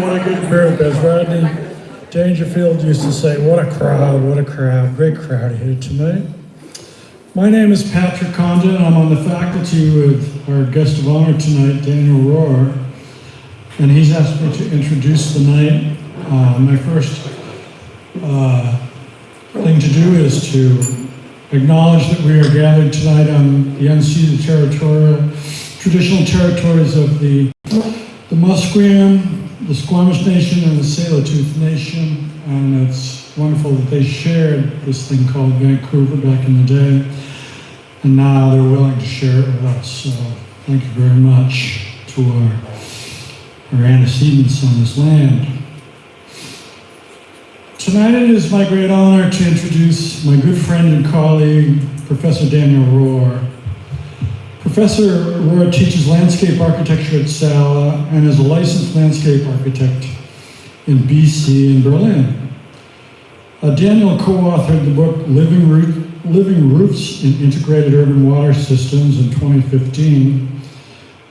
What a good group. As Rodney Dangerfield used to say, what a crowd, what a crowd. Great crowd here tonight. My name is Patrick Condon. I'm on the faculty with our guest of honor tonight, Daniel Rohr, and he's asked me to introduce the night. My first thing to do is to acknowledge that we are gathered tonight on the unceded traditional territories of the Musqueam, the Squamish Nation, and the Tsleil-Waututh Nation, and it's wonderful that they shared this thing called Vancouver back in the day, and now they're willing to share it with us. So thank you very much to our antecedents on this land. Tonight it is my great honor to introduce my good friend and colleague, Professor Daniel Rohr. Professor Rohr teaches landscape architecture at Sala and is a licensed landscape architect in BC and Berlin. Daniel co-authored the book Living Roofs in Integrated Urban Water Systems in 2015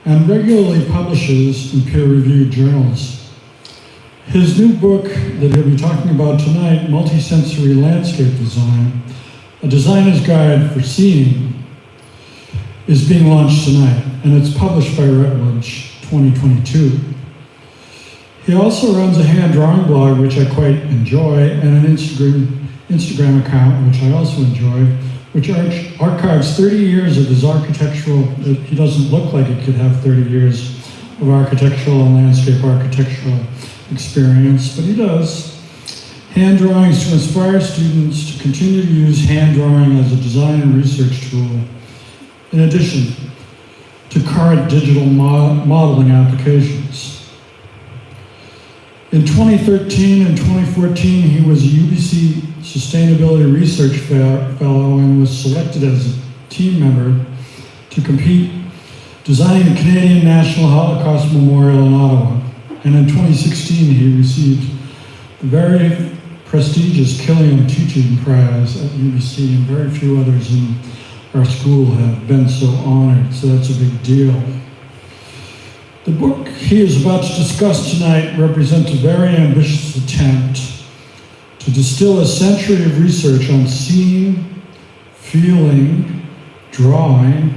and regularly publishes in peer-reviewed journals. His new book that he'll be talking about tonight, Multisensory Landscape Design, a designer's guide for seeing, is being launched tonight, and it's published by Routledge 2022. He also runs a hand drawing blog, which I quite enjoy, and an Instagram account, which I also enjoy, which archives 30 years of his architectural, he doesn't look like it could have 30 years of architectural and landscape architectural experience, but he does. Hand drawings to inspire students to continue to use hand drawing as a design and research tool, in addition to current digital modeling applications. In 2013 and 2014, he was a UBC Sustainability Research Fellow and was selected as a team member to compete designing the Canadian National Holocaust Memorial in Ottawa. And in 2016, he received the very prestigious Killian Teaching Prize at UBC, and very few others in our school have been so honored, so that's a big deal. The book he is about to discuss tonight represents a very ambitious attempt to distill a century of research on seeing, feeling, drawing,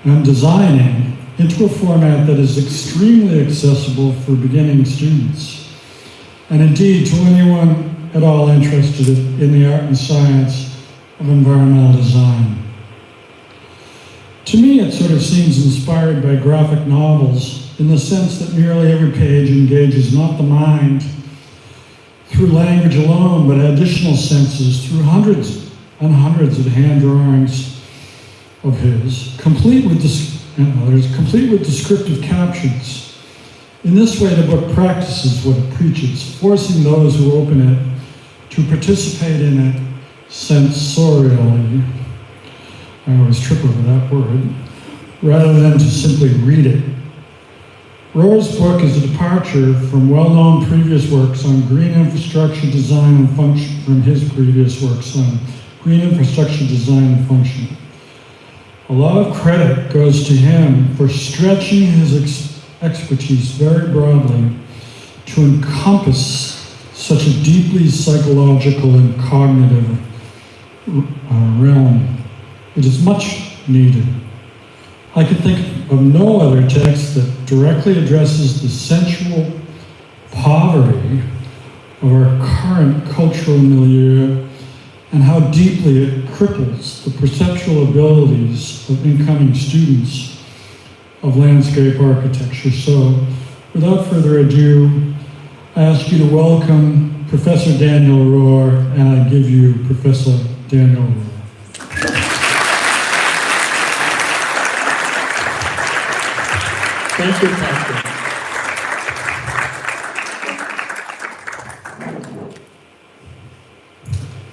and designing into a format that is extremely accessible for beginning students, and indeed to anyone at all interested in the art and science of environmental design. To me, it sort of seems inspired by graphic novels in the sense that nearly every page engages not the mind through language alone, but additional senses through hundreds and hundreds of hand drawings of his, complete with descriptive captions. In this way, the book practices what it preaches, forcing those who open it to participate in it sensorially. I always trip over that word, rather than to simply read it. Rohr's book is a departure from well-known previous works on green infrastructure design and function, from his previous works on green infrastructure design and function. A lot of credit goes to him for stretching his expertise very broadly to encompass such a deeply psychological and cognitive realm. It is much needed. I can think of no other text that directly addresses the sensual poverty of our current cultural milieu and how deeply it cripples the perceptual abilities of incoming students of landscape architecture. So, without further ado, I ask you to welcome Professor Daniel Rohr, and I give you Professor Daniel Rohr. Thank you, Patrick.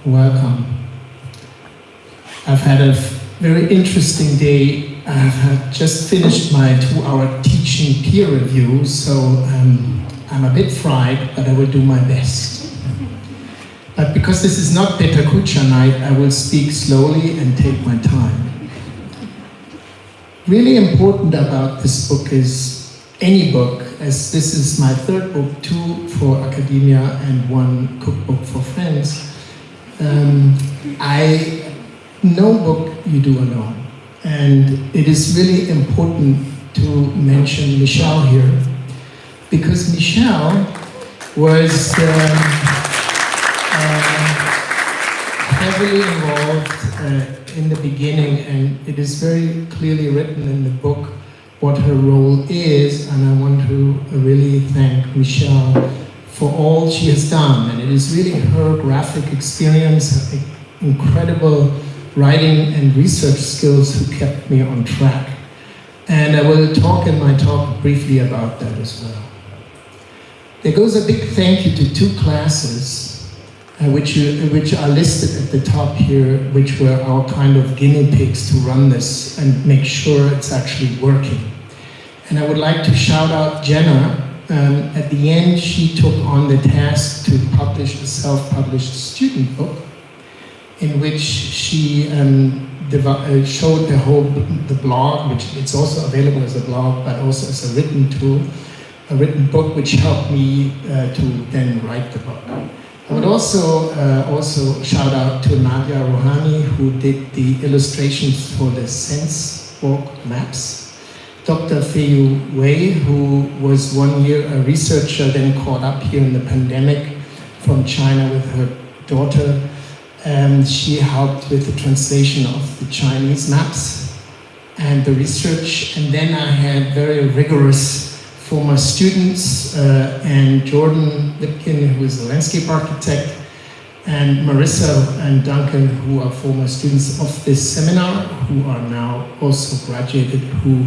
Welcome. I've had a very interesting day. I have just finished my 2-hour teaching peer review, so I'm a bit fried, but I will do my best. But because this is not Peter Kucha night, I will speak slowly and take my time. Really important about this book is any book, as this is my third book, 2 for academia and 1 cookbook for friends. No book you do alone. And it is really important to mention Michelle here, because Michelle was heavily involved in the beginning, and it is very clearly written in the book what her role is, and I want to really thank Michelle for all she has done. And it is really her graphic experience, her incredible writing and research skills who kept me on track. And I will talk in my talk briefly about that as well. There goes a big thank you to 2 classes which are listed at the top here, which were our kind of guinea pigs to run this and make sure it's actually working. And I would like to shout out Jenna. At the end, she took on the task to publish a self-published student book in which she showed the blog, which it's also available as a blog, but also as a written tool, a written book which helped me to then write the book. I would also shout out to Nadia Rouhani, who did the illustrations for the Sense Walk maps. Dr. Feiyu Wei, who was 1 year a researcher, then caught up here in the pandemic from China with her daughter. She helped with the translation of the Chinese maps and the research. And then I had very rigorous former students, and Jordan Lipkin, who is a landscape architect, and Marissa and Duncan, who are former students of this seminar, who are now also graduated, who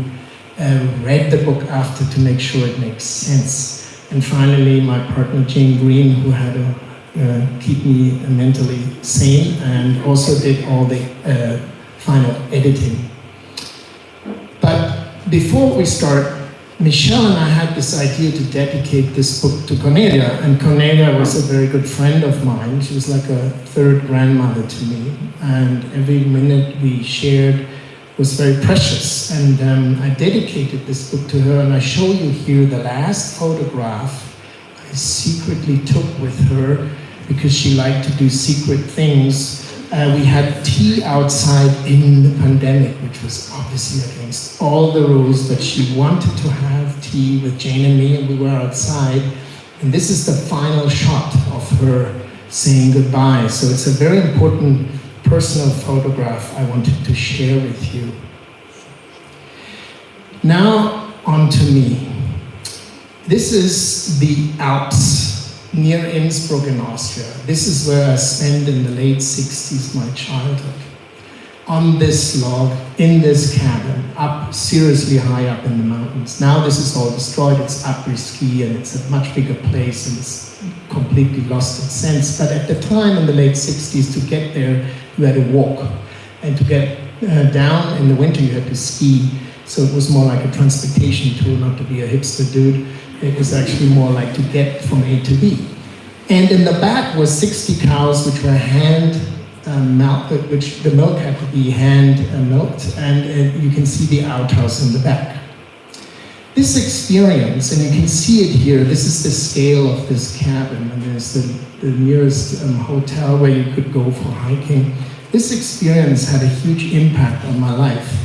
read the book after to make sure it makes sense. And finally, my partner Jane Green, who had to keep me mentally sane and also did all the final editing. But before we start, Michelle and I had this idea to dedicate this book to Cornelia, and Cornelia was a very good friend of mine. She was like a third grandmother to me, and every minute we shared was very precious. And I dedicated this book to her, and I show you here the last photograph I secretly took with her because she liked to do secret things. We had tea outside in the pandemic, which was obviously against all the rules, but she wanted to have tea with Jane and me, and we were outside. And this is the final shot of her saying goodbye. So it's a very important personal photograph I wanted to share with you. Now, on to me. This is the Alps, near Innsbruck in Austria. This is where I spent in the late 60s my childhood. On this log, in this cabin, up seriously high up in the mountains. Now this is all destroyed, it's après-ski, and it's a much bigger place, and it's completely lost its sense. But at the time in the late 60s, to get there, you had to walk. And to get down in the winter, you had to ski. So it was more like a transportation tool, not to be a hipster dude. It was actually more like to get from A to B. And in the back was 60 cows, which were hand milked, which the milk had to be hand milked, and you can see the outhouse in the back. This experience, and you can see it here, this is the scale of this cabin, and there's the nearest hotel where you could go for hiking. This experience had a huge impact on my life.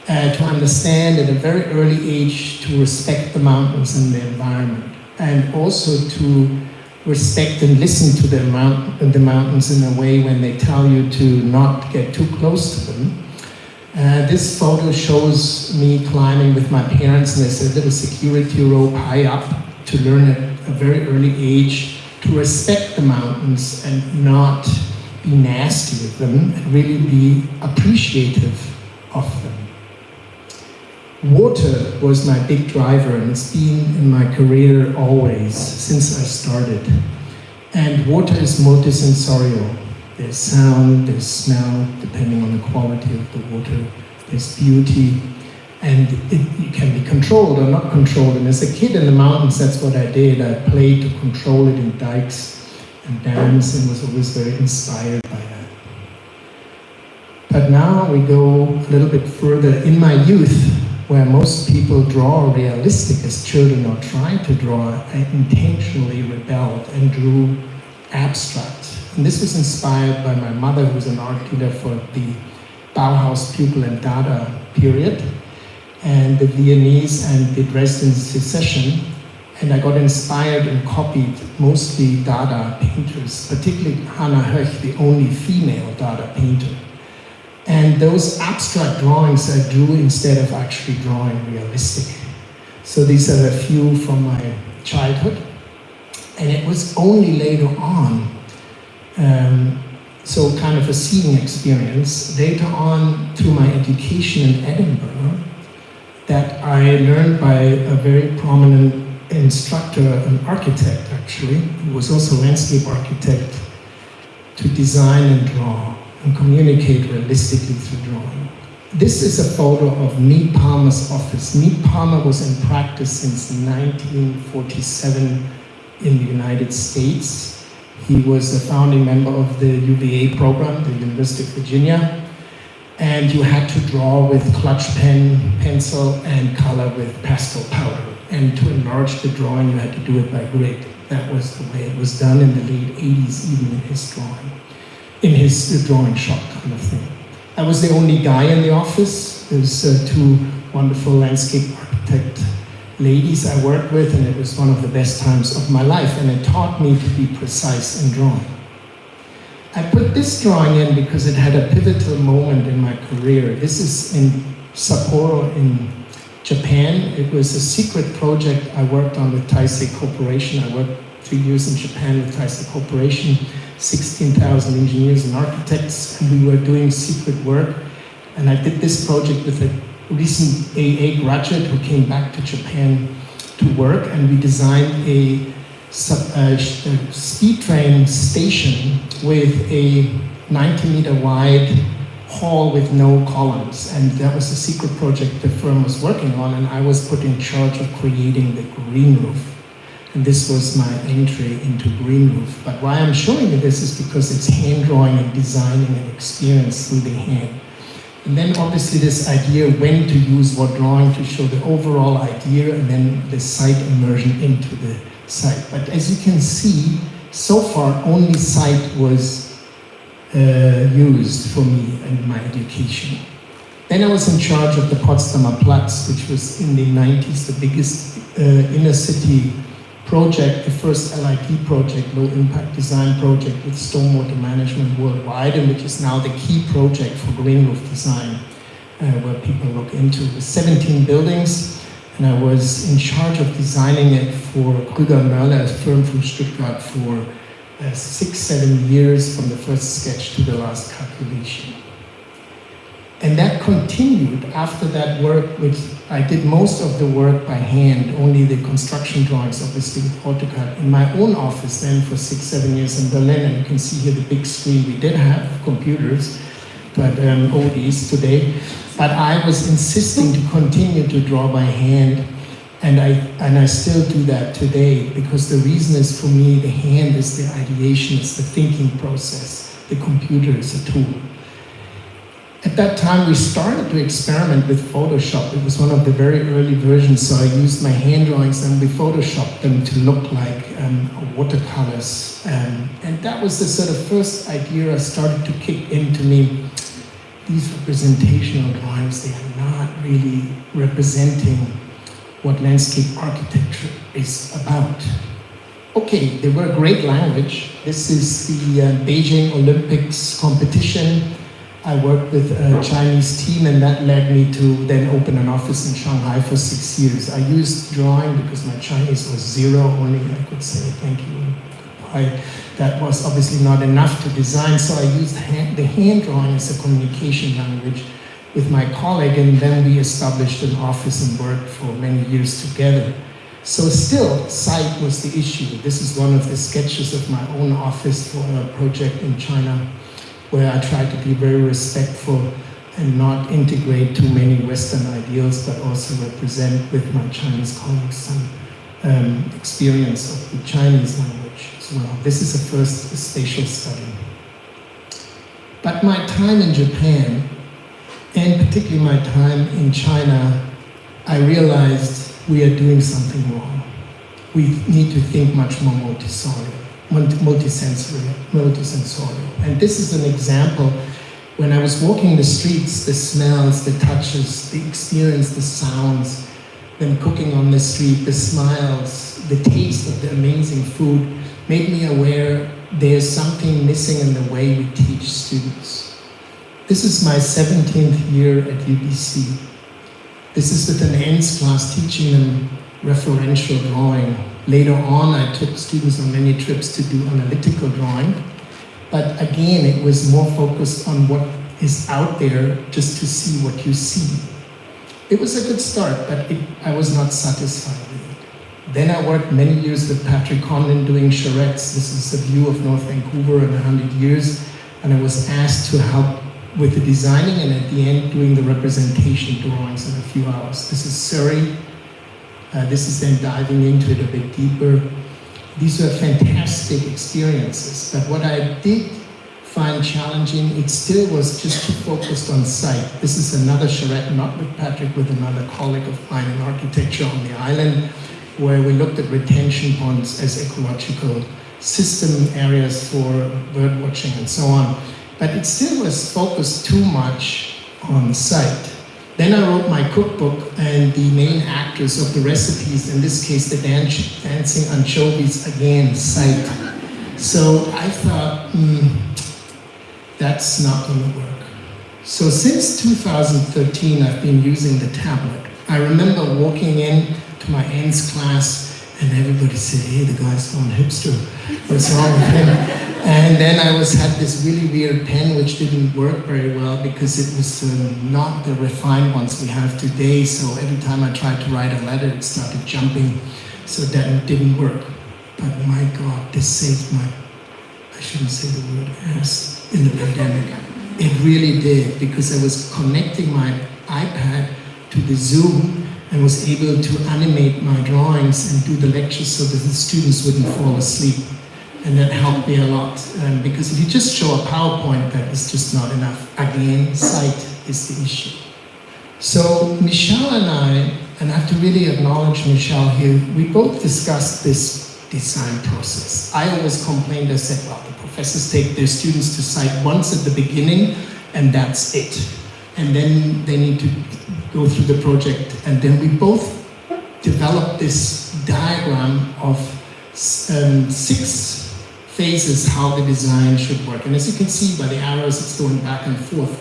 To understand at a very early age to respect the mountains and the environment, and also to respect and listen to the mountains in a way when they tell you to not get too close to them. This photo shows me climbing with my parents, and there's a little security rope high up to learn at a very early age to respect the mountains and not be nasty with them, and really be appreciative of them. Water was my big driver, and it's been in my career always, since I started. And water is multisensorial. There's sound, there's smell, depending on the quality of the water. There's beauty, and it can be controlled or not controlled. And as a kid in the mountains, that's what I did. I played to control it in dikes and dams, and was always very inspired by that. But now we go a little bit further. In my youth, where most people draw realistic as children or try to draw, I intentionally rebelled and drew abstract. And this was inspired by my mother, who was an art dealer for the Bauhaus, Pupil and Dada period, and the Viennese and the Dresden Secession. And I got inspired and copied mostly Dada painters, particularly Hannah Höch, the only female Dada painter. And those abstract drawings I drew instead of actually drawing realistic. So these are a few from my childhood. And it was only later on, so kind of a seeing experience, later on through my education in Edinburgh, that I learned by a very prominent instructor, an architect actually, who was also a landscape architect, to design and draw and communicate realistically through drawing. This is a photo of Mead Palmer's office. Mead Palmer was in practice since 1947 in the United States. He was a founding member of the UVA program, the University of Virginia, and you had to draw with clutch pen, pencil, and color with pastel powder. And to enlarge the drawing, you had to do it by grid. That was the way it was done in the late 80s, even in his drawing, in his drawing shop kind of thing. I was the only guy in the office. There's two wonderful landscape architect ladies I worked with, and it was one of the best times of my life, and it taught me to be precise in drawing. I put this drawing in because it had a pivotal moment in my career. This is in Sapporo in Japan. It was a secret project I worked on with Taisei Corporation. I worked 3 years in Japan with Taisei Corporation, 16,000 engineers and architects, and we were doing secret work. And I did this project with a recent AA graduate who came back to Japan to work, and we designed a speed train station with a 90-meter wide hall with no columns. And that was a secret project the firm was working on, and I was put in charge of creating the green roof. And this was my entry into green roof. But why I'm showing you this is because it's hand drawing and designing and experience through the hand. And then obviously this idea when to use what drawing to show the overall idea, and then the sight immersion into the site. But as you can see, so far only sight was used for me in my education. Then I was in charge of the Potsdamer Platz, which was in the 90s the biggest inner city project, the first LID project, low impact design project with stormwater management worldwide, and which is now the key project for green roof design, where people look into. It was 17 buildings. And I was in charge of designing it for Krüger Mörler, a firm from Stuttgart, for 6-7 years from the first sketch to the last calculation. And that continued after that work, which I did most of the work by hand, only the construction drawings, obviously with AutoCAD, in my own office then for 6-7 years in Berlin. And you can see here the big screen. We did have computers, but oldies today. But I was insisting to continue to draw by hand, and I still do that today, because the reason is, for me, the hand is the ideation, it's the thinking process. The computer is a tool. At that time, we started to experiment with Photoshop. It was one of the very early versions, so I used my hand drawings and we Photoshopped them to look like watercolors. And that was the sort of first idea I started to kick into me. These representational drawings, they are not really representing what landscape architecture is about. Okay, they were a great language. This is the Beijing Olympics competition. I worked with a Chinese team, and that led me to then open an office in Shanghai for 6 years. I used drawing because my Chinese was zero, only I could say thank you and goodbye. That was obviously not enough to design, so I used the hand drawing as a communication language with my colleague, and then we established an office and worked for many years together. So still, sight was the issue. This is one of the sketches of my own office for a project in China, where I tried to be very respectful and not integrate too many Western ideals, but also represent with my Chinese colleagues some experience of the Chinese language as well. This is a first spatial study. But my time in Japan, and particularly my time in China, I realized we are doing something wrong. We need to think much more multisensory. And this is an example. When I was walking the streets, the smells, the touches, the experience, the sounds, then cooking on the street, the smiles, the taste of the amazing food made me aware there's something missing in the way we teach students. This is my 17th year at UBC. This is with an ENS class teaching them referential drawing. Later on, I took students on many trips to do analytical drawing. But again, it was more focused on what is out there just to see what you see. It was a good start, but I was not satisfied with it. Then I worked many years with Patrick Condon doing charrettes. This is a view of North Vancouver in 100 years. And I was asked to help with the designing and at the end doing the representation drawings in a few hours. This is Surrey. This is then diving into it a bit deeper. These were fantastic experiences, but what I did find challenging, it still was just too focused on sight. This is another charrette, not with Patrick, with another colleague of mine in architecture on the island, where we looked at retention ponds as ecological system areas for bird watching and so on. But it still was focused too much on sight. Then I wrote my cookbook, and the main actors of the recipes, in this case the dancing anchovies, again, sight. So I thought, that's not going to work. So since 2013, I've been using the tablet. I remember walking in to my ENS class, and everybody said, hey, the guy's gone hipster. What's wrong with him? And then I had this really weird pen which didn't work very well because it was not the refined ones we have today. So every time I tried to write a letter, it started jumping. So that didn't work. But my God, this saved my, I shouldn't say the word ass in the pandemic. It really did, because I was connecting my iPad to the Zoom and was able to animate my drawings and do the lectures so that the students wouldn't fall asleep. And that helped me a lot, because if you just show a PowerPoint, that is just not enough. Again, sight is the issue. So Michelle and I have to really acknowledge Michelle here, we both discussed this design process. I always complained, I said, well, the professors take their students to site once at the beginning, and that's it. And then they need to go through the project. And then we both developed this diagram of 6 phases how the design should work. And as you can see by the arrows, it's going back and forth.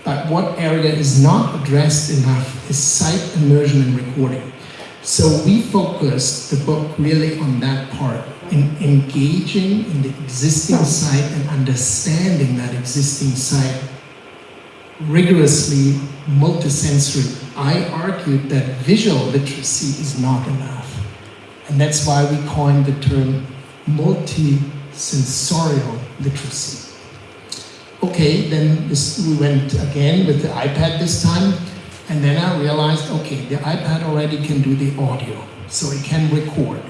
But what area is not addressed enough is sight, immersion, and recording. So we focused the book really on that part, in engaging in the existing site and understanding that existing site rigorously, multisensory. I argued that visual literacy is not enough. And that's why we coined the term multisensorial literacy. Okay, then we went again with the iPad this time, and then I realized, okay, the iPad already can do the audio, so it can record.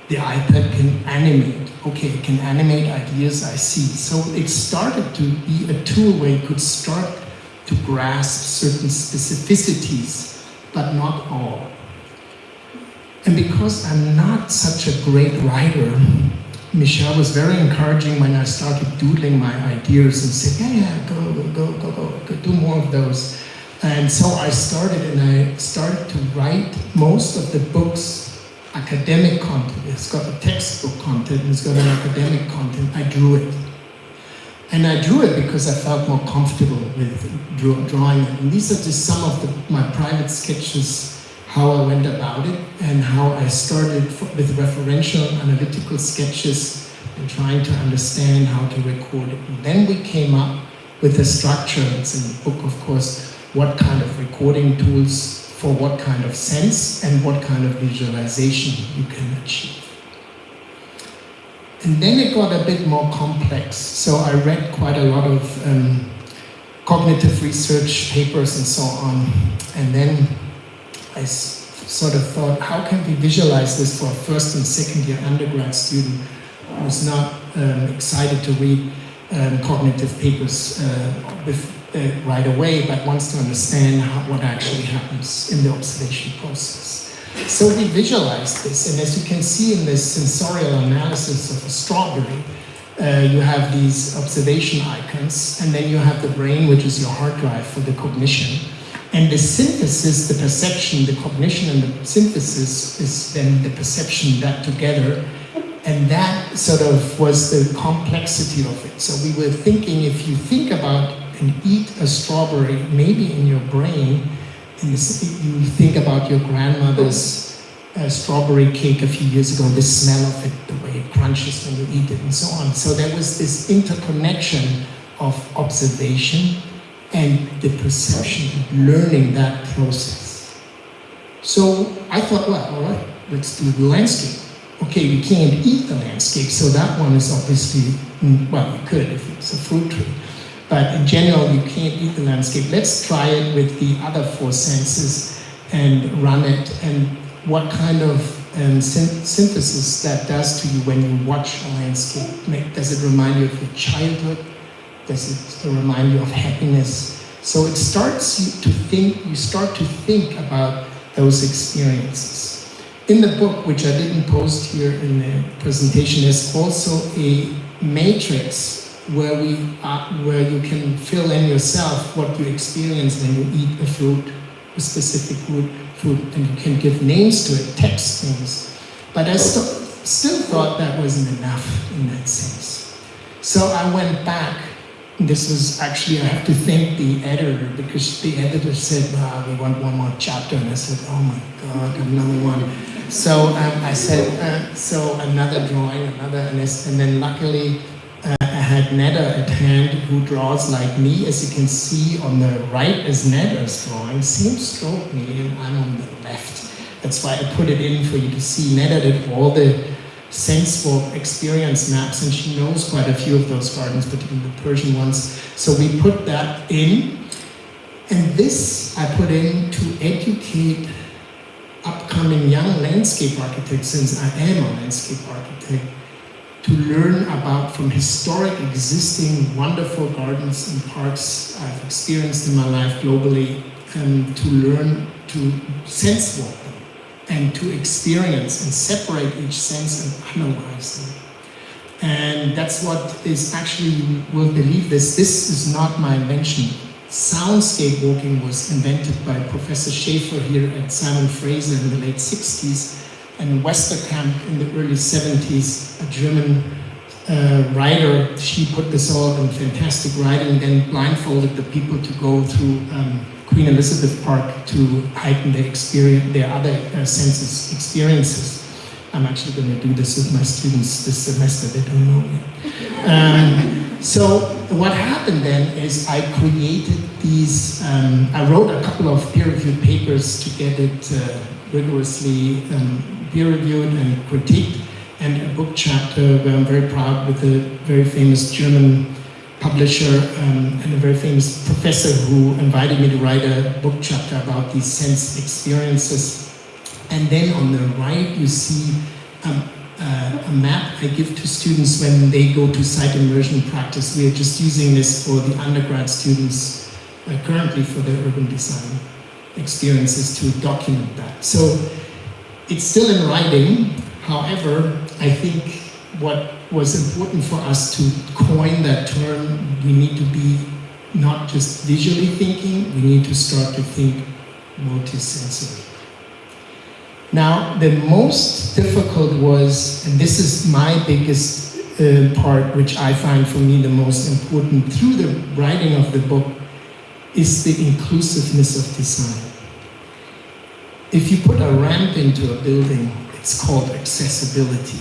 The iPad can animate. Okay, it can animate ideas I see. So it started to be a tool where you could start to grasp certain specificities, but not all. And because I'm not such a great writer, Michelle was very encouraging when I started doodling my ideas and said, yeah, go, do more of those. And so I started to write most of the book's academic content. It's got a textbook content and it's got an academic content. I drew it. And I drew it because I felt more comfortable with drawing it. And these are just some of my private sketches, how I went about it, and how I started with referential analytical sketches and trying to understand how to record it. And then we came up with a structure. It's in the book, of course, what kind of recording tools for what kind of sense and what kind of visualization you can achieve. And then it got a bit more complex. So I read quite a lot of cognitive research papers and so on. And then I sort of thought, how can we visualize this for a first and second year undergrad student who's not excited to read cognitive papers with right away, but wants to understand what actually happens in the observation process. So we visualize this, and as you can see in this sensorial analysis of a strawberry, you have these observation icons, and then you have the brain, which is your hard drive for the cognition. And the synthesis, the perception, the cognition and the synthesis is then the perception, that together. And that sort of was the complexity of it. So we were thinking, if you think about and eat a strawberry, maybe in your brain, and you think about your grandmother's strawberry cake a few years ago, the smell of it, the way it crunches when you eat it, and so on. So there was this interconnection of observation and the perception, learning that process. So I thought, well, all right, let's do the landscape. Okay, we can't eat the landscape, so that one is obviously, well, you could if it's a fruit tree. But in general, you can't eat the landscape. Let's try it with the other four senses and run it, and what kind of synthesis that does to you when you watch a landscape. Does it remind you of your childhood? Does it remind you of happiness? So it starts you to think, you start to think about those experiences. In the book, which I didn't post here in the presentation, there's also a matrix where you can fill in yourself what you experience when you eat a fruit, a specific fruit, and you can give names to it, text names. But I still thought that wasn't enough in that sense. So I went back. This was actually, I have to thank the editor, because the editor said, we want one more chapter, and I said, oh my God, another one. So I said, so another drawing, and then luckily I had Neda at hand, who draws like me. As you can see on the right is Neda's drawing, same stroke medium, I'm on the left. That's why I put it in for you to see. Neda did all the sense walk experience maps, and she knows quite a few of those gardens, particularly the Persian ones. So we put that in, and this I put in to educate upcoming young landscape architects, since I am a landscape architect, to learn about from historic existing wonderful gardens and parks I've experienced in my life globally, to learn to sense walk them and to experience and separate each sense and analyze them. And that's what is actually, you will believe this is not my invention. Soundscape walking was invented by Professor Schaefer here at Simon Fraser in the late 60s, and Westerkamp in the early 70s, a German writer. She put this all in fantastic writing, then blindfolded the people to go through Queen Elizabeth Park to heighten their other senses experiences. I'm actually going to do this with my students this semester, they don't know yet. So what happened then is I created these, I wrote a couple of peer-reviewed papers to get it rigorously peer-reviewed and critiqued, and a book chapter where I'm very proud, with a very famous German publisher and a very famous professor who invited me to write a book chapter about these sense experiences. And then on the right you see a map I give to students when they go to site immersion practice. We are just using this for the undergrad students currently for their urban design experiences to document that. So it's still in writing. However, I think what was important for us to coin that term, we need to be not just visually thinking, we need to start to think multisensory. Now, the most difficult was, and this is my biggest part, which I find for me the most important through the writing of the book, is the inclusiveness of design. If you put a ramp into a building, it's called accessibility.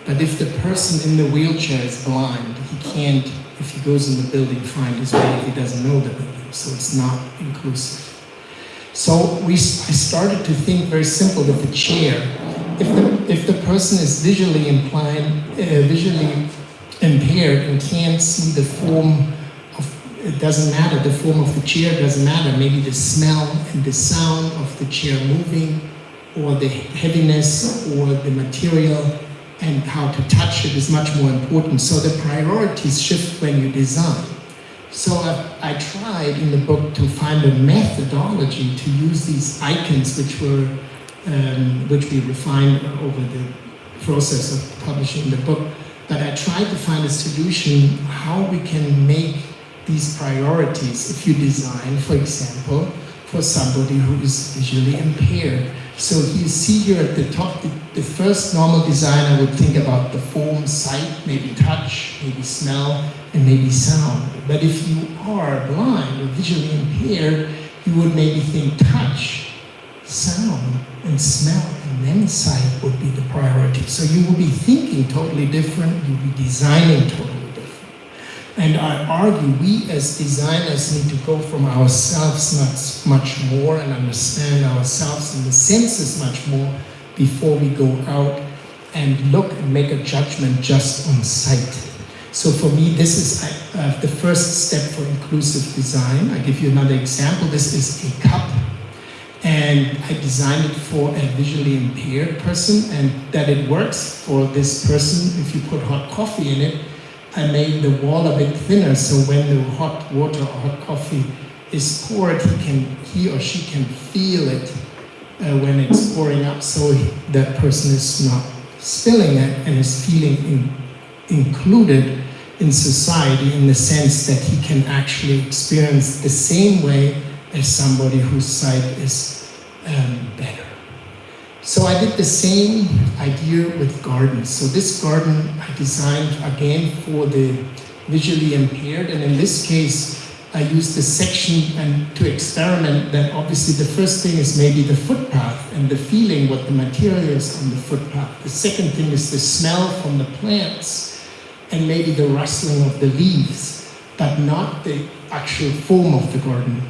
But if the person in the wheelchair is blind, he can't, if he goes in the building, find his way if he doesn't know the building. So it's not inclusive. So I started to think very simple with the chair. If the person is visually impaired and can't see the form of, it doesn't matter, the form of the chair doesn't matter. Maybe the smell and the sound of the chair moving, or the heaviness, or the material, and how to touch it is much more important. So the priorities shift when you design. So I tried in the book to find a methodology to use these icons, which we refined over the process of publishing the book. But I tried to find a solution how we can make these priorities if you design, for example, for somebody who is visually impaired. So you see here at the top, the first normal designer would think about the form, sight, maybe touch, maybe smell, and maybe sound. But if you are blind or visually impaired, you would maybe think touch, sound, and smell, and then sight would be the priority. So you will be thinking totally different, you'll be designing totally different. And I argue we as designers need to go from ourselves much more and understand ourselves and the senses much more before we go out and look and make a judgment just on sight. So for me, this is the first step for inclusive design. I give you another example. This is a cup, and I designed it for a visually impaired person, and that it works for this person. If you put hot coffee in it, I made the wall a bit thinner, so when the hot water or hot coffee is poured, he or she can feel it when it's pouring up, so that person is not spilling it and is feeling included in society in the sense that he can actually experience the same way as somebody whose sight is better. So I did the same idea with gardens. So this garden I designed again for the visually impaired, and in this case I used the section and to experiment that obviously the first thing is maybe the footpath and the feeling what the material is on the footpath. The second thing is the smell from the plants and maybe the rustling of the leaves, but not the actual form of the garden.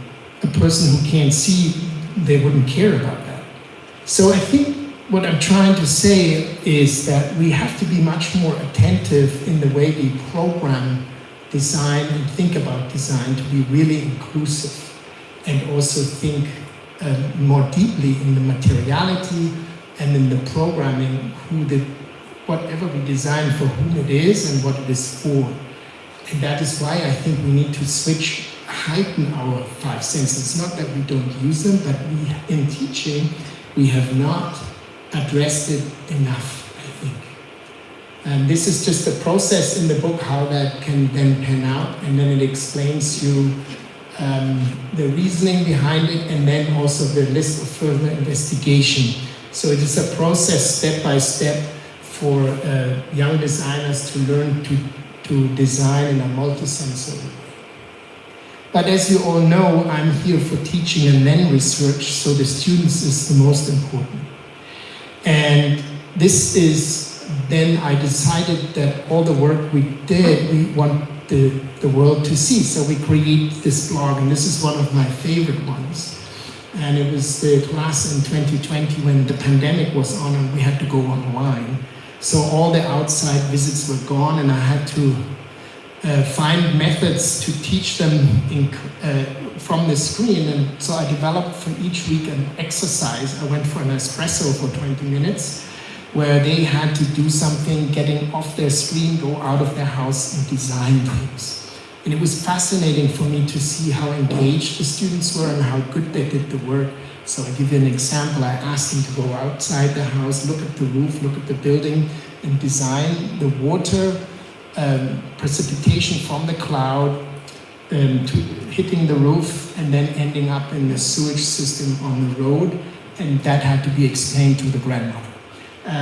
A person who can't see, they wouldn't care about that. So I think what I'm trying to say is that we have to be much more attentive in the way we program design and think about design to be really inclusive, and also think more deeply in the materiality and in the programming, whatever we design for whom it is and what it is for. And that is why I think we need to heighten our five senses. It's not that we don't use them, but in teaching, we have not addressed it enough, I think. And this is just the process in the book, how that can then pan out, and then it explains you the reasoning behind it, and then also the list of further investigation. So it is a process, step by step, for young designers to learn to design in a multisensory way. But as you all know, I'm here for teaching and then research, so the students is the most important. And this is, then I decided that all the work we did, we want the world to see. So we create this blog, and this is one of my favorite ones. And it was the class in 2020 when the pandemic was on and we had to go online. So all the outside visits were gone, and I had to find methods to teach them from the screen. And so I developed for each week an exercise. I went for an espresso for 20 minutes, where they had to do something, getting off their screen, go out of their house and design things. And it was fascinating for me to see how engaged the students were and how good they did the work. So I give you an example. I asked them to go outside the house, look at the roof, look at the building, and design the water precipitation from the cloud to hitting the roof and then ending up in the sewage system on the road. And that had to be explained to the grandmother,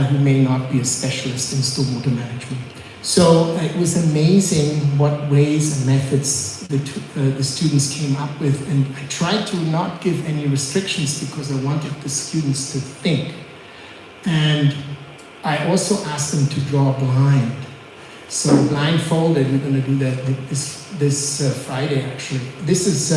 who may not be a specialist in stormwater management. So it was amazing what ways and methods the students came up with, and I tried to not give any restrictions because I wanted the students to think. And I also asked them to draw blind. So blindfolded, we're going to do that this Friday actually. This is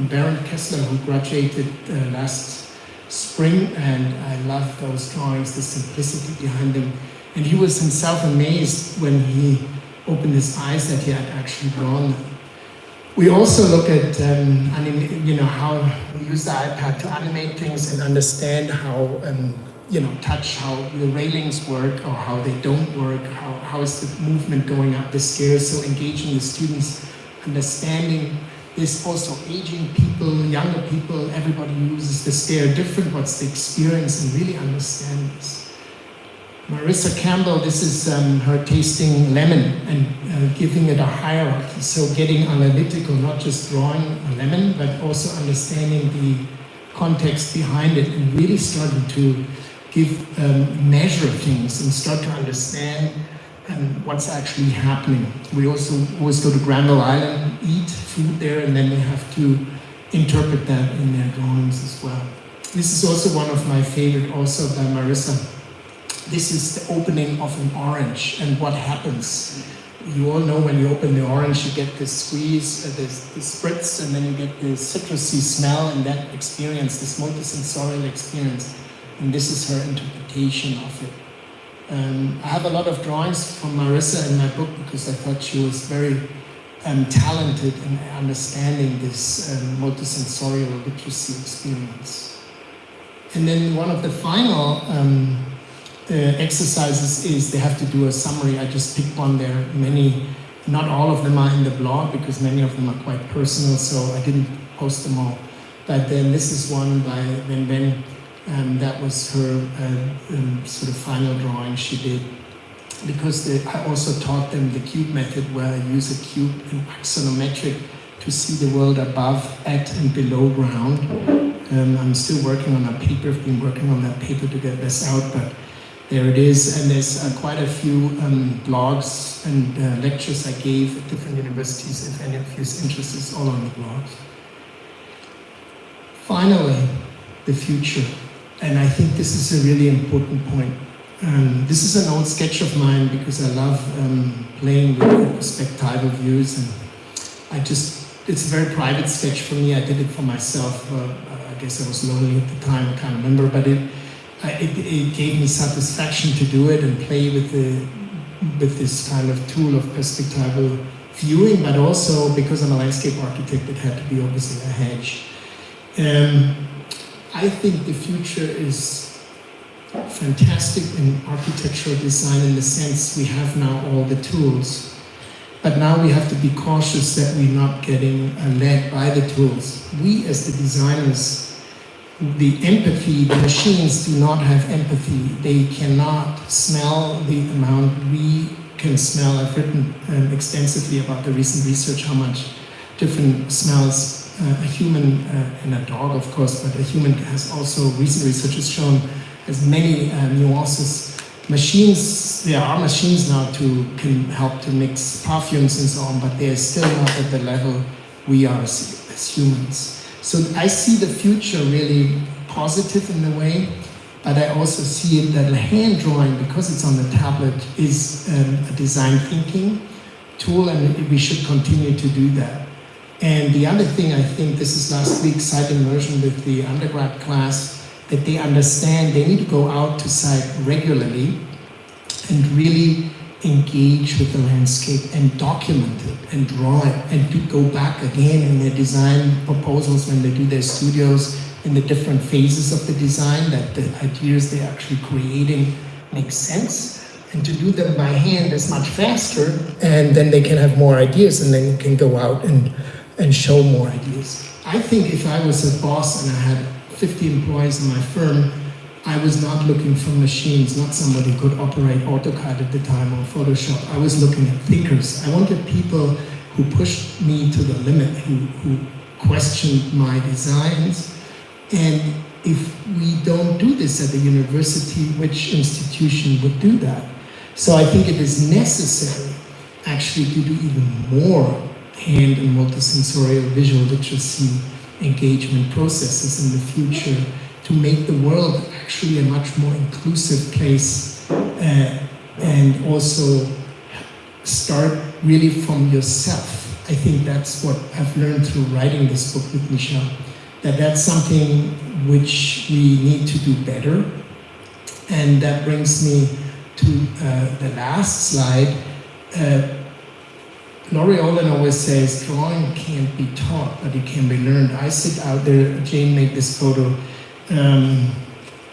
Baron Kessler, who graduated last spring, and I love those drawings, the simplicity behind them. And he was himself amazed when he opened his eyes that he had actually drawn them. We also look at, how we use the iPad to animate things and understand how, touch, how the railings work or how they don't work, how is the movement going up the stairs. So engaging the students understanding this. Also aging people, younger people, everybody uses this. They are different, what's the experience, and really understand this. Marissa Campbell, this is her tasting lemon and giving it a hierarchy. So getting analytical, not just drawing a lemon, but also understanding the context behind it and really starting to measure things and start to understand what's actually happening. We also always go to Granville Island, eat food there, and then they have to interpret that in their drawings as well. This is also one of my favorite, also by Marissa. This is the opening of an orange and what happens. You all know when you open the orange, you get this squeeze, the spritz, and then you get the citrusy smell and that experience, this multisensorial experience. And this is her interpretation of it. I have a lot of drawings from Marissa in my book because I thought she was very talented in understanding this multisensorial literacy experience. And then one of the final exercises is they have to do a summary. I just picked one there. Many, not all of them are in the blog because many of them are quite personal, so I didn't post them all. But then this is one by Wen. That was her sort of final drawing she did. Because I also taught them the cube method where I use a cube in axonometric to see the world above, at, and below ground. I'm still working on a paper. I've been working on that paper to get this out, but there it is, and there's quite a few blogs and lectures I gave at different universities. If any of you is interested, it's all on the blogs. Finally, the future, and I think this is a really important point. This is an old sketch of mine because I love playing with perspectival views, and it's a very private sketch for me. I did it for myself. I guess I was lonely at the time, I can't remember, but it gave me satisfaction to do it and play with this kind of tool of perspectival viewing, but also because I'm a landscape architect, it had to be obviously a hedge. I think the future is fantastic in architectural design in the sense we have now all the tools, but now we have to be cautious that we're not getting led by the tools. We as the designers, the empathy, the machines do not have empathy. They cannot smell the amount we can smell. I've written extensively about the recent research, how much different smells a human and a dog, of course, but a human has also, recent research has shown, has many nuances. Machines, there are machines now can help to mix perfumes and so on, but they are still not at the level we are as humans. So I see the future really positive in a way, but I also see it that hand drawing, because it's on the tablet, is a design thinking tool, and we should continue to do that. And the other thing, I think, this is last week's site immersion with the undergrad class, that they understand they need to go out to site regularly and really engage with the landscape and document it and draw it and to go back again in their design proposals when they do their studios in the different phases of the design, that the ideas they're actually creating make sense, and to do them by hand is much faster, and then they can have more ideas and then can go out and show more ideas. I think if I was a boss and I had 50 employees in my firm, I was not looking for machines, not somebody who could operate AutoCAD at the time or Photoshop. I was looking at thinkers. I wanted people who pushed me to the limit, who questioned my designs. And if we don't do this at the university, which institution would do that? So I think it is necessary actually to do even more hand and multisensorial visual literacy engagement processes in the future to make the world actually a much more inclusive place, and also start really from yourself. I think that's what I've learned through writing this book with Michel, that's something which we need to do better. And that brings me to the last slide. Laurie Olin always says, drawing can't be taught, but it can be learned. I sit out there, Jane made this photo,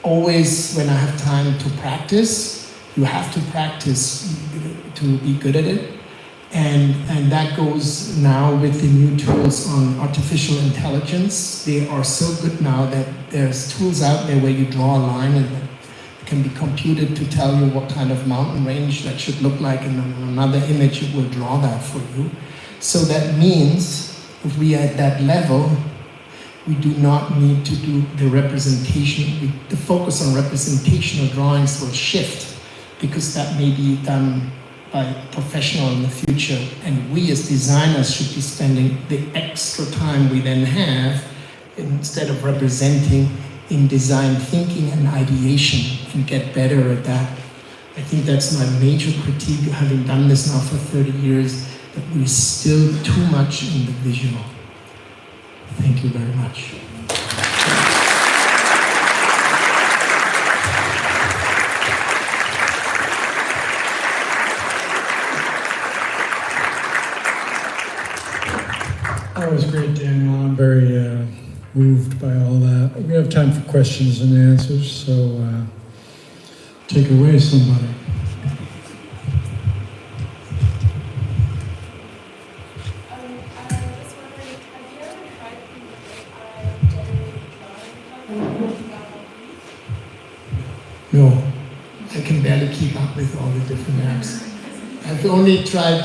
always when I have time to practice. You have to practice to be good at it. And that goes now with the new tools on artificial intelligence. They are so good now that there's tools out there where you draw a line and it can be computed to tell you what kind of mountain range that should look like, and on another image it will draw that for you. So that means if we are at that level, we do not need to do the representation. The focus on representational drawings will shift, because that may be done by a professional in the future, and we as designers should be spending the extra time we then have, instead of representing, in design thinking and ideation, and get better at that. I think that's my major critique, having done this now for 30 years, that we're still too much in the visual. Thank you very much. That was great, Daniel. I'm very moved by all that. We have time for questions and answers, so take it away, somebody. No, I can barely keep up with all the different apps. I've only tried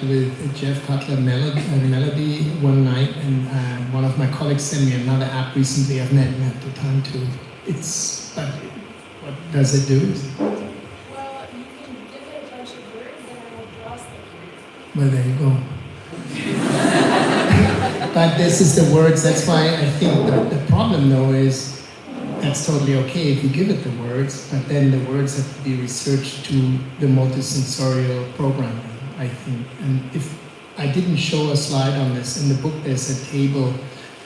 with Jeff Cutler Melody one night, and one of my colleagues sent me another app recently. I've never had the time to. But what does it do? Well, you can give it a bunch of words and it will draw stuff. Well, there you go. But this is the words. That's why I think the problem, though, is that's totally okay if you give it the words, but then the words have to be researched to the multisensorial programming, I think. And if I didn't show a slide on this, in the book there's a table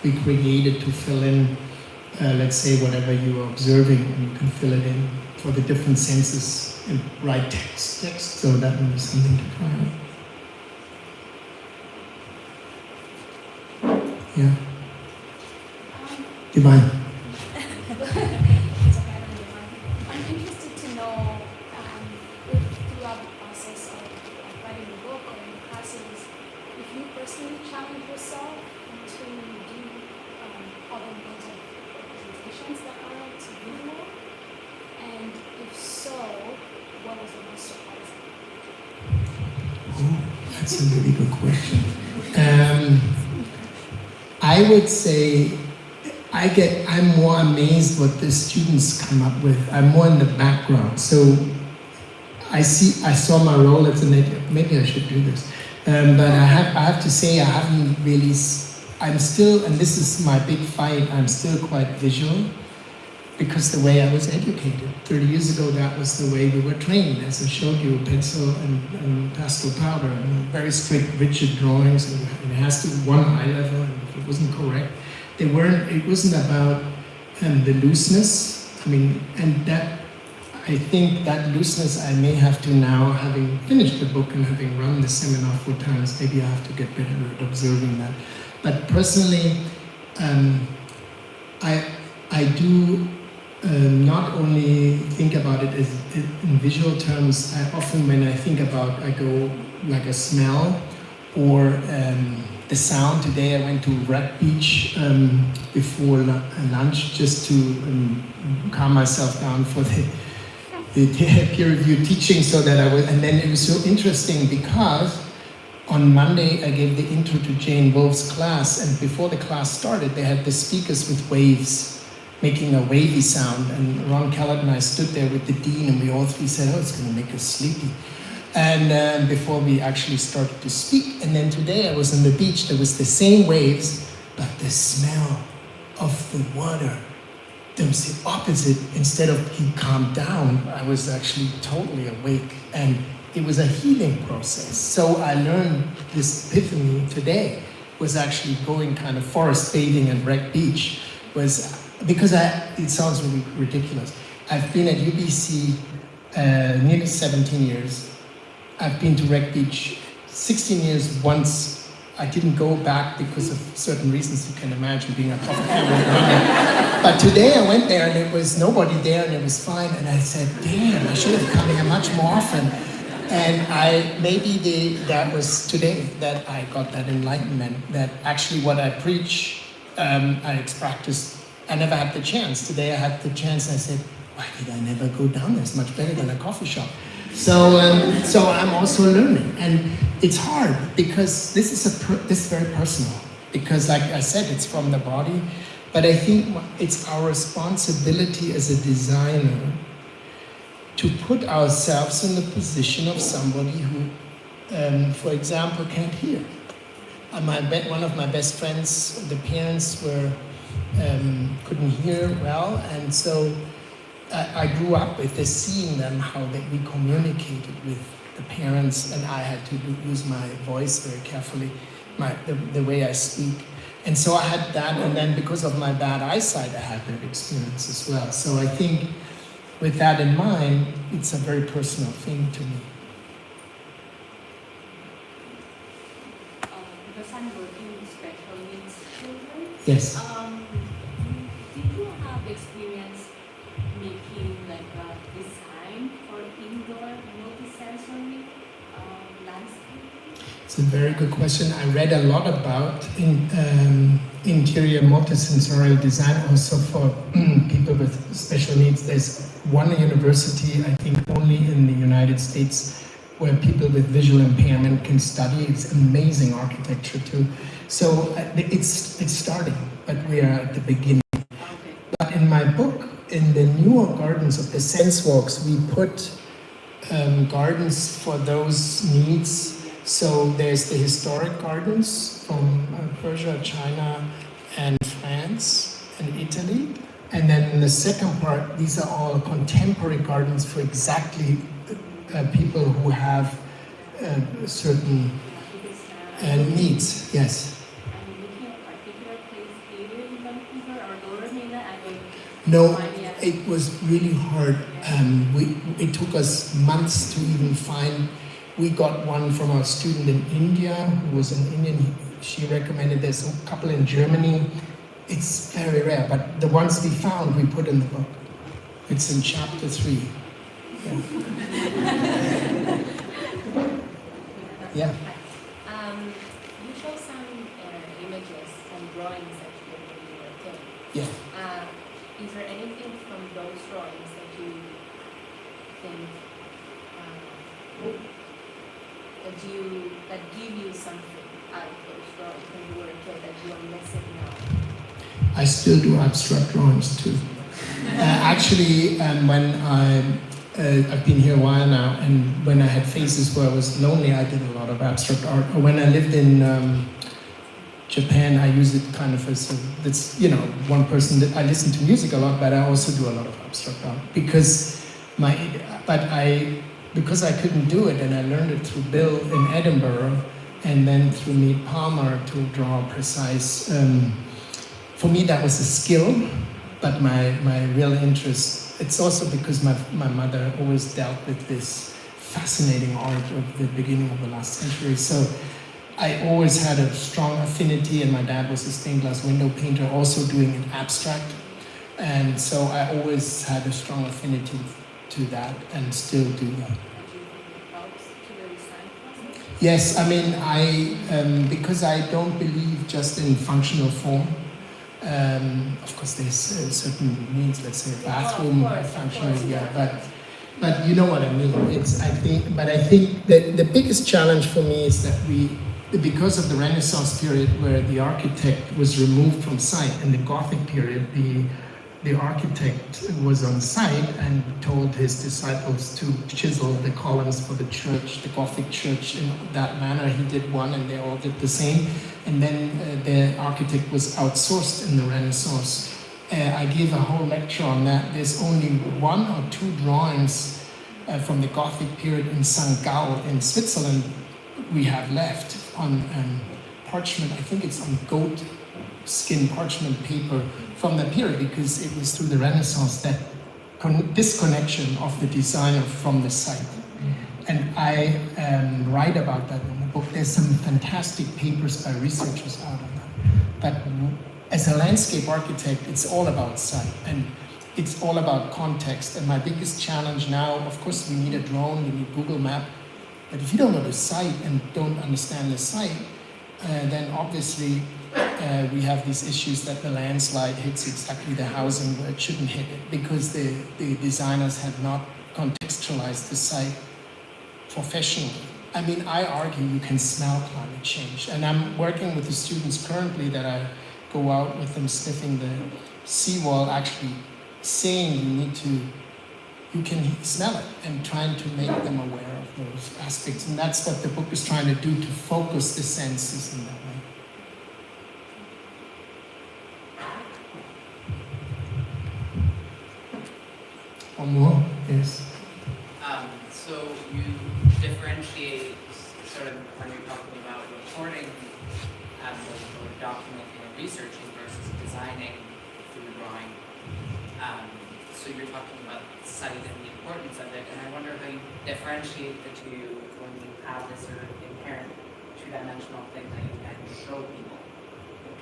we created to fill in, let's say, whatever you are observing, and you can fill it in for the different senses and write text. So that would be something to try out. Yeah. Divine. I'm interested to know if throughout the process of writing the book or in classes, if you personally challenge yourself to do other kinds of representations that aren't visual, and if so, what was the most surprising? Oh, that's a really good question. I would say I'm more amazed what the students come up with. I'm more in the background. So I saw my role as an editor. Maybe I should do this. But I have to say I haven't really, I'm still, and this is my big fight, I'm still quite visual, because the way I was educated. 30 years ago, that was the way we were trained. As I showed you, pencil and pastel powder, and very strict, rigid drawings, and it has to be one eye level, and if it wasn't correct, it wasn't about the looseness. I mean, and that, I think that looseness I may have to now, having finished the book and having run the seminar 4 times, maybe I have to get better at observing that. But personally, I do not only think about it as in visual terms. I often, when I think about, I go like a smell or the sound. Today I went to Wreck Beach before lunch just to calm myself down for the peer-reviewed teaching, so that I would. And then it was so interesting because on Monday I gave the intro to Jane Wolfe's class, and before the class started, they had the speakers with waves, making a wavy sound, and Ron Kellett and I stood there with the dean, and we all three said, "Oh, it's going to make us sleepy." And before we actually started to speak, and then today I was on the beach, there was the same waves, but the smell of the water, there was the opposite. Instead of being calmed down, I was actually totally awake, and it was a healing process. So I learned this epiphany today, was actually going kind of forest bathing at Wreck Beach, was because it sounds really ridiculous. I've been at UBC nearly 17 years. I've been to Wreck Beach 16 years once. I didn't go back because of certain reasons. You can imagine being a professional. But today I went there and there was nobody there and it was fine. And I said, damn, I should have come here much more often. And that was today that I got that enlightenment, that actually what I preach, I practiced. I never had the chance. Today I had the chance and I said, why did I never go down there? It's much better than a coffee shop. So I'm also learning. And it's hard because this is very personal. Because like I said, it's from the body. But I think it's our responsibility as a designer to put ourselves in the position of somebody who, for example, can't hear. One of my best friends, the parents couldn't hear well, and so I grew up with this, seeing them, how we communicated with the parents, and I had to use my voice very carefully, the way I speak. And so I had that, and then because of my bad eyesight, I had that experience as well. So I think with that in mind, it's a very personal thing to me. Because I'm working with special needs children. Yes. Did you have experience making like a design for indoor multisensory landscape? It's a very good question. I read a lot about interior multisensorial design also for people with special needs. There's one university, I think only in the United States, where people with visual impairment can study. It's amazing architecture too. So it's starting, but we are at the beginning. Okay. But in my book, in the newer gardens of the sense walks, we put gardens for those needs. So there's the historic gardens from Persia, China, and France, and Italy. And then in the second part, these are all contemporary gardens for exactly people who have certain needs. Yes. I'm looking at a particular place here in Vancouver or Lower Mainland. I don't No, find yet. it was really hard. It took us months to even find. We got one from a student in India who was an Indian. She recommended. There's a couple in Germany. It's very rare, but the ones we found, we put in the book. It's in chapter 3. Yeah. Yeah. You show some images and drawings that you did when you were a kid. Yeah. Is there anything from those drawings that you think that give you something out of those drawings when you were a kid that you are missing now? I still do abstract drawings too. Actually, when I've been here a while now, and when I had phases where I was lonely, I did a lot of abstract art. When I lived in Japan, I use it kind of as one person. I listen to music a lot, but I also do a lot of abstract art because I couldn't do it, and I learned it through Bill in Edinburgh, and then through Mead Palmer to draw precise. For me, that was a skill, but my real interest, it's also because my mother always dealt with this fascinating art of the beginning of the last century. So I always had a strong affinity, and my dad was a stained glass window painter, also doing it abstract. And so I always had a strong affinity to that, and still do that. Yes, I mean, because I don't believe just in functional form. Of course, there's certain needs, let's say a bathroom, functional, yeah, but you know what I mean. I think that the biggest challenge for me is that because of the Renaissance period where the architect was removed from site, and the Gothic period, the architect was on site and told his disciples to chisel the columns for the church, the Gothic church, in that manner. He did one and they all did the same. And then the architect was outsourced in the Renaissance. I gave a whole lecture on that. There's only 1 or 2 drawings from the Gothic period in St. Gall in Switzerland we have left on parchment. I think it's on goat skin parchment paper from the period, because it was through the Renaissance that disconnection of the designer from the site. And I write about that in the book. There's some fantastic papers by researchers out on that. But as a landscape architect, it's all about site, and it's all about context. And my biggest challenge now, of course, we need a drone, we need Google Map, But if you don't know the site and don't understand the site, then obviously we have these issues that the landslide hits exactly the housing where it shouldn't hit it, because the designers have not contextualized the site professionally. I mean, I argue you can smell climate change, and I'm working with the students currently that I go out with them sniffing the seawall, actually saying you can smell it, and trying to make them aware of those aspects. And that's what the book is trying to do, to focus the senses in that way. One more? Yes. So you differentiate sort of when you're talking about reporting or documenting or researching versus designing through drawing. So you're talking about site and the importance of it, and I wonder how you differentiate the two when you have this sort of inherent two-dimensional thing that you can show people.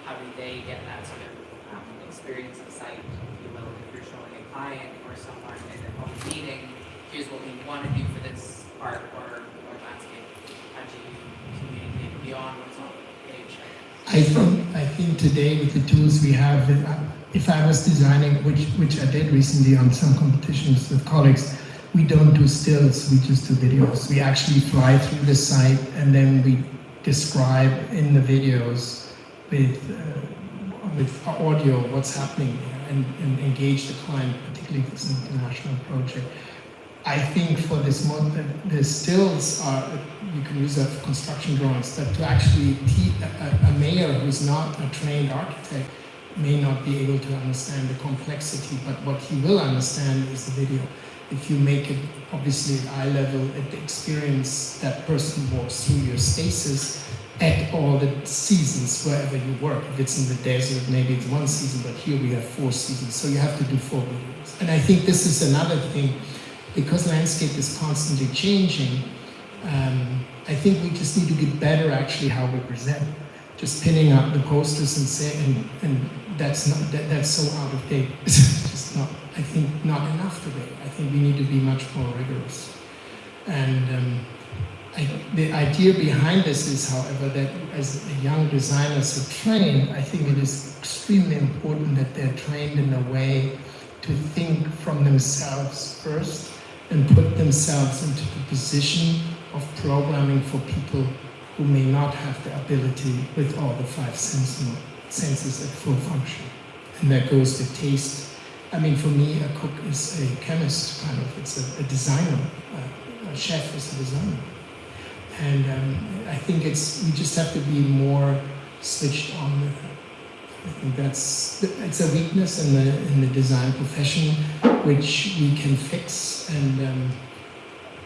How do they get that sort of experience of site, if you will, if you're showing a client or someone in a home meeting, here's what we want to do for this art or landscape. How do you communicate beyond what's on the page? I think today with the tools we have, if I was designing, which I did recently on some competitions with colleagues, we don't do stills, we just do videos. We actually fly through the site and then we describe in the videos with audio what's happening there and engage the client, particularly if it's an international project. I think for this month, the stills are, you can use that for construction drawings, that to actually a mayor who's not a trained architect may not be able to understand the complexity, but what he will understand is the video. If you make it obviously at eye level, at the experience that person walks through your spaces at all the seasons wherever you work. If it's in the desert, maybe it's one season, but here we have 4 seasons, so you have to do 4 videos. And I think this is another thing, because landscape is constantly changing, I think we just need to get better actually how we present. Just pinning up the posters and saying, and that's so out of date. It's just not, I think, not enough today. I think we need to be much more rigorous. And the idea behind this is, however, that as a young designer so trained, I think it is extremely important that they're trained in a way to think from themselves first and put themselves into the position of programming for people who may not have the ability with all the 5 senses at full function. And that goes to taste. I mean, for me, a cook is a chemist, kind of. It's a designer. A chef is a designer. And I think we just have to be more switched on with it. I think it's a weakness in the design profession, which we can fix. And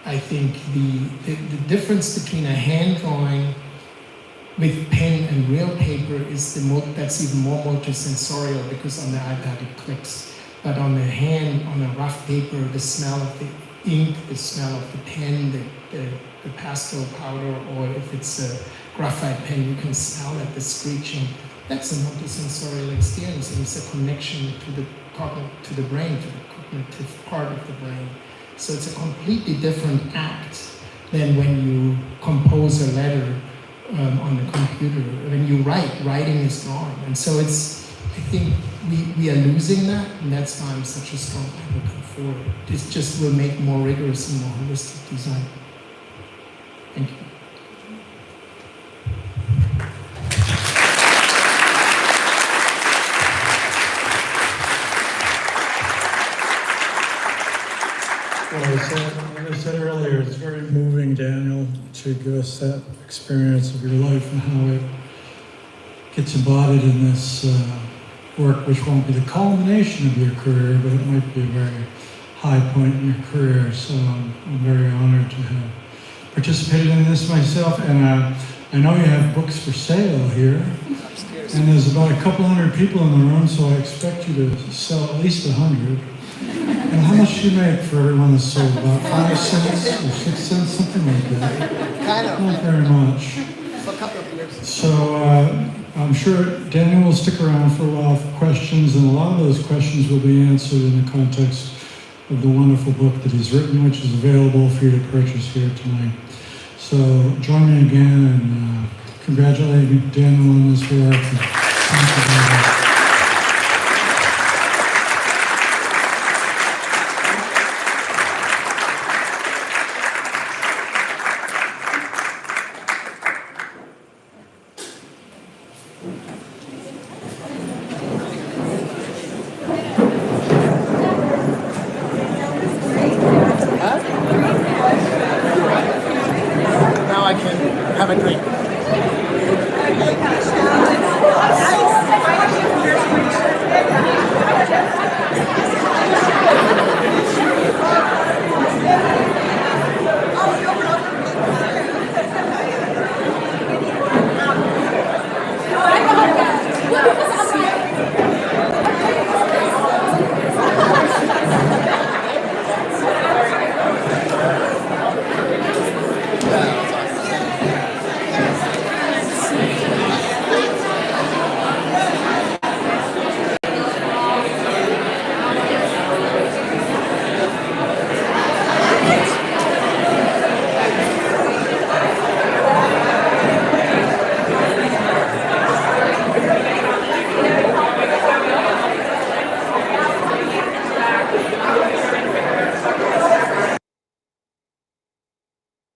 I think the difference between a hand drawing with pen and real paper is that's even more multisensorial, because on the iPad it clicks. But on the hand, on a rough paper, the smell of the ink, the smell of the pen, the pastel powder, or if it's a graphite pen, you can smell it, the screeching. That's a multisensorial experience, and it's a connection to the brain, to the cognitive part of the brain. So it's a completely different act than when you compose a letter on the computer. When you writing is drawing. And so I think we are losing that, and that's why I'm such a strong advocate for it. This just will make more rigorous and more holistic design. Thank you. Well, like I said earlier, it's very moving, Daniel, to give us that experience of your life and how it gets embodied in this work, which won't be the culmination of your career, but it might be a very high point in your career. So I'm very honored to have participated in this myself. And I know you have books for sale here. And there's about a couple hundred people in the room, so I expect you to sell at least 100. And how much do you make for everyone that's sold? About 5 cents or 6 cents, something like that? Kind of. Not very much. For a couple of years. So I'm sure Daniel will stick around for a while for questions, and a lot of those questions will be answered in the context of the wonderful book that he's written, which is available for you to purchase here tonight. So join me again and congratulating Daniel on this work. Thank you very much. Now I can have a drink.